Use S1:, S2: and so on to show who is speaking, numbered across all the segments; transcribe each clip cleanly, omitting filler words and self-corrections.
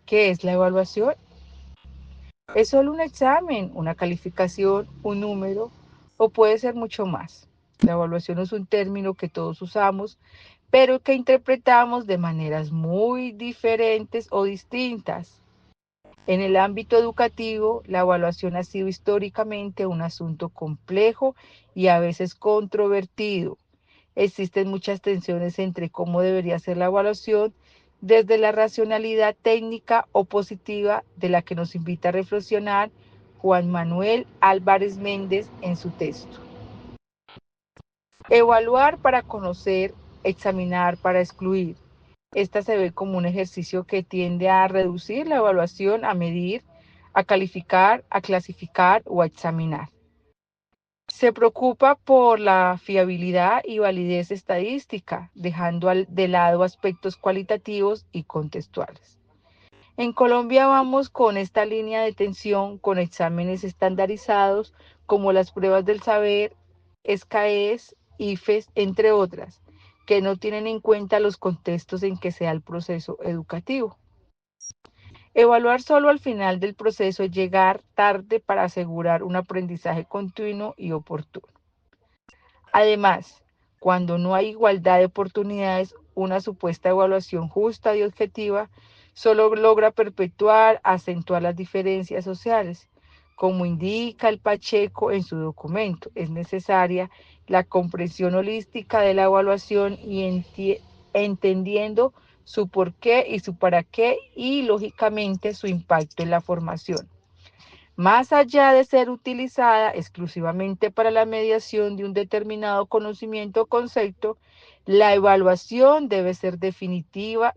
S1: ¿Qué es la evaluación? ¿Es solo un examen, una calificación, un número o puede ser mucho más? La evaluación es un término que todos usamos, pero que interpretamos de maneras muy diferentes o distintas. En el ámbito educativo, la evaluación ha sido históricamente un asunto complejo y a veces controvertido. Existen muchas tensiones entre cómo debería ser la evaluación, desde la racionalidad técnica o positiva de la que nos invita a reflexionar Juan Manuel Álvarez Méndez en su texto. Evaluar para conocer, examinar para excluir. Esta se ve como un ejercicio que tiende a reducir la evaluación, a medir, a calificar, a clasificar o a examinar. Se preocupa por la fiabilidad y validez estadística, dejando de lado aspectos cualitativos y contextuales. En Colombia vamos con esta línea de tensión con exámenes estandarizados como las pruebas del saber, SKEs, IFES, entre otras, que no tienen en cuenta los contextos en que se da el proceso educativo. Evaluar solo al final del proceso es llegar tarde para asegurar un aprendizaje continuo y oportuno. Además, cuando no hay igualdad de oportunidades, una supuesta evaluación justa y objetiva solo logra perpetuar, acentuar las diferencias sociales. Como indica el Pacheco en su documento, es necesaria la comprensión holística de la evaluación y entendiendo su por qué y su para qué y, lógicamente, su impacto en la formación. Más allá de ser utilizada exclusivamente para la mediación de un determinado conocimiento o concepto, la evaluación debe ser definida,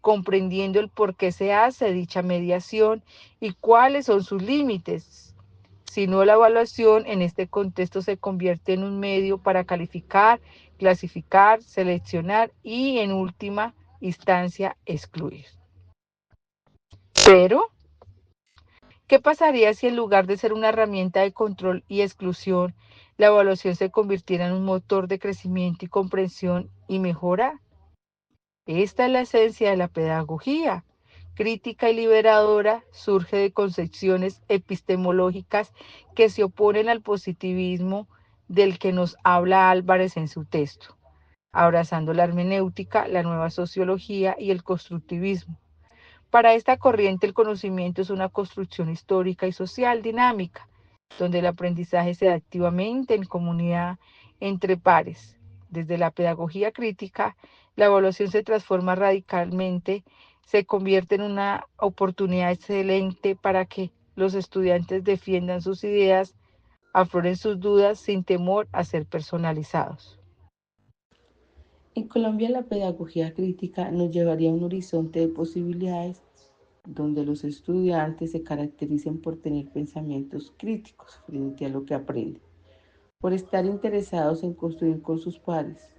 S1: comprendiendo el por qué se hace dicha mediación y cuáles son sus límites. Si no, la evaluación en este contexto se convierte en un medio para calificar, clasificar, seleccionar y, en última instancia, excluir. Pero, ¿qué pasaría si en lugar de ser una herramienta de control y exclusión, la evaluación se convirtiera en un motor de crecimiento y comprensión y mejora? Esta es la esencia de la pedagogía. Crítica y liberadora, surge de concepciones epistemológicas que se oponen al positivismo del que nos habla Álvarez en su texto, abrazando la hermenéutica, la nueva sociología y el constructivismo. Para esta corriente el conocimiento es una construcción histórica y social dinámica, donde el aprendizaje se da activamente en comunidad entre pares. Desde la pedagogía crítica, la evaluación se transforma radicalmente, se convierte en una oportunidad excelente para que los estudiantes defiendan sus ideas, afloren sus dudas sin temor a ser personalizados.
S2: En Colombia la pedagogía crítica nos llevaría a un horizonte de posibilidades donde los estudiantes se caractericen por tener pensamientos críticos frente a lo que aprenden, por estar interesados en construir con sus pares.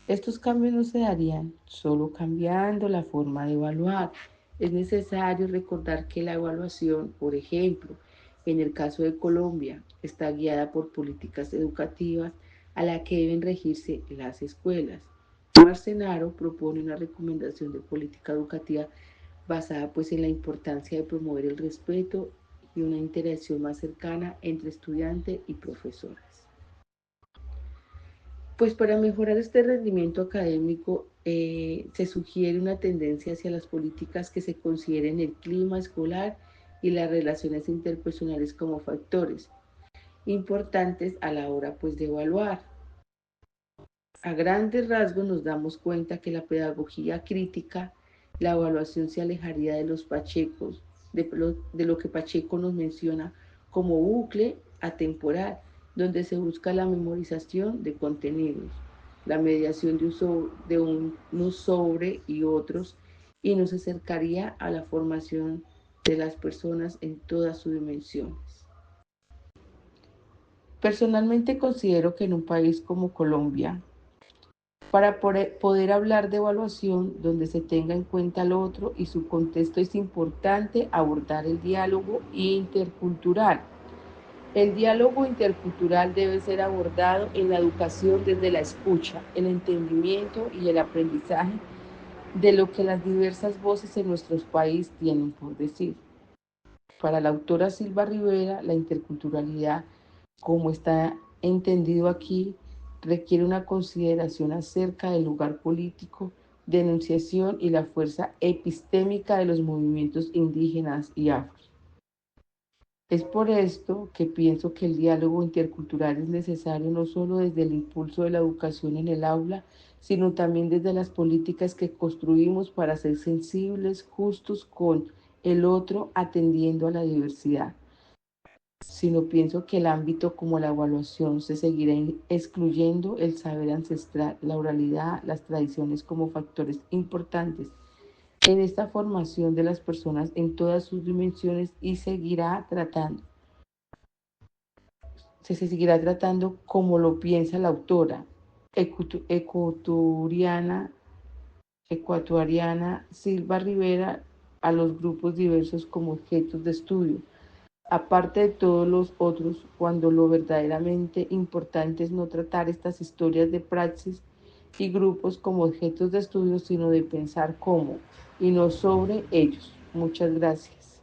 S2: Estos cambios no se darían solo cambiando la forma de evaluar. Es necesario recordar que la evaluación, por ejemplo, en el caso de Colombia, está guiada por políticas educativas a las que deben regirse las escuelas. Marcenaro propone una recomendación de política educativa basada pues en la importancia de promover el respeto y una interacción más cercana entre estudiante y profesores. Pues para mejorar este rendimiento académico se sugiere una tendencia hacia las políticas que se consideren el clima escolar y las relaciones interpersonales como factores importantes a la hora pues de evaluar. A grandes rasgos nos damos cuenta que la pedagogía crítica, la evaluación se alejaría de los pachecos, de lo que Pacheco nos menciona como bucle atemporal, donde se busca la memorización de contenidos, la mediación de unos sobre y otros, y nos acercaría a la formación de las personas en todas sus dimensiones. Personalmente considero que en un país como Colombia, para poder hablar de evaluación donde se tenga en cuenta al otro y su contexto, es importante abordar el diálogo intercultural. El diálogo intercultural debe ser abordado en la educación desde la escucha, el entendimiento y el aprendizaje de lo que las diversas voces en nuestro país tienen por decir. Para la autora Silva Rivera, la interculturalidad, como está entendido aquí, requiere una consideración acerca del lugar político de enunciación y la fuerza epistémica de los movimientos indígenas y afros. Es por esto que pienso que el diálogo intercultural es necesario no solo desde el impulso de la educación en el aula, sino también desde las políticas que construimos para ser sensibles, justos con el otro, atendiendo a la diversidad. Sino pienso que el ámbito como la evaluación se seguirá excluyendo el saber ancestral, la oralidad, las tradiciones como factores importantes en esta formación de las personas en todas sus dimensiones y se seguirá tratando como lo piensa la autora ecuatoriana, ecuatoriana Silva Rivera a los grupos diversos como objetos de estudio, aparte de todos los otros, cuando lo verdaderamente importante es no tratar estas historias de praxis y grupos como objetos de estudio, sino de pensar cómo y no sobre ellos. Muchas gracias.